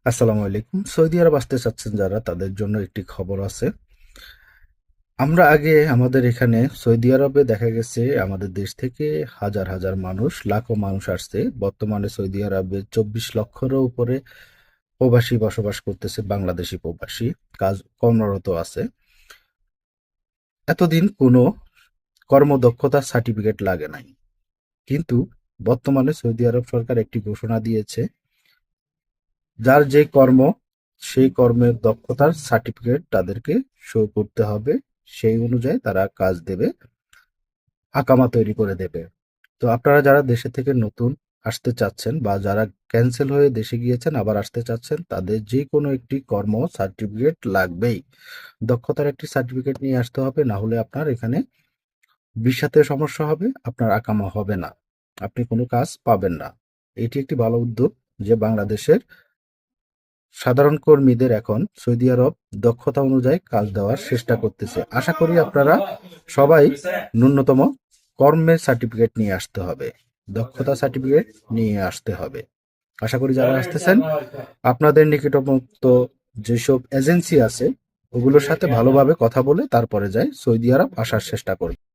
আসসালামু আলাইকুম। সৌদি আরব আসতে চাচ্ছেন যারা তাদের জন্য একটি খবর আছে। আমরা আগে আমাদের এখানে সৌদি আরবে দেখা গেছে আমাদের দেশ থেকে হাজার হাজার মানুষ, লাখো মানুষ আসছে। বর্তমানে সৌদি আরবে 24 লক্ষেরও উপরে প্রবাসী বসবাস করতেছে, বাংলাদেশি প্রবাসী কাজ কর্মরত আছে। এতদিন কোনো কর্মদক্ষতার সার্টিফিকেট লাগে নাই, কিন্তু বর্তমানে সৌদি আরব সরকার একটি ঘোষণা দিয়েছে, যার যে কর্ম সেই কর্মের দক্ষতার সার্টিফিকেট তাদেরকে শো করতে হবে। সেই অনুযায়ী তারা কাজ দেবে, আকামা তৈরি করে দেবে। তো আপনারা যারা দেশে থেকে নতুন আসতে চাচ্ছেন বা যারা ক্যান্সেল হয়ে দেশে গিয়েছেন আবার আসতে চাচ্ছেন, তাদের যে কোনো একটি কর্ম সার্টিফিকেট লাগবেই। দক্ষতার একটি সার্টিফিকেট নিয়ে আসতে হবে, না হলে আপনার এখানে ভিসাতে সমস্যা হবে, আপনার আকামা হবে না, আপনি কোনো কাজ পাবেন না। এটি একটি ভালো উদ্যোগ যে বাংলাদেশের সাধারণ কর্মীদের এখন সৌদি আরব দক্ষতা অনুযায়ী কাজ দেওয়ার চেষ্টা করতেছে। আশা করি আপনারা সবাই ন্যূনতম কর্মের সার্টিফিকেট নিয়ে আসতে হবে, দক্ষতা সার্টিফিকেট নিয়ে আসতে হবে। আশা করি যারা আসতেছেন আপনাদের নিকটবর্ত যেসব এজেন্সি আছে ওগুলোর সাথে ভালোভাবে কথা বলে তারপরে যায় সৌদি আরব আসার চেষ্টা করবে।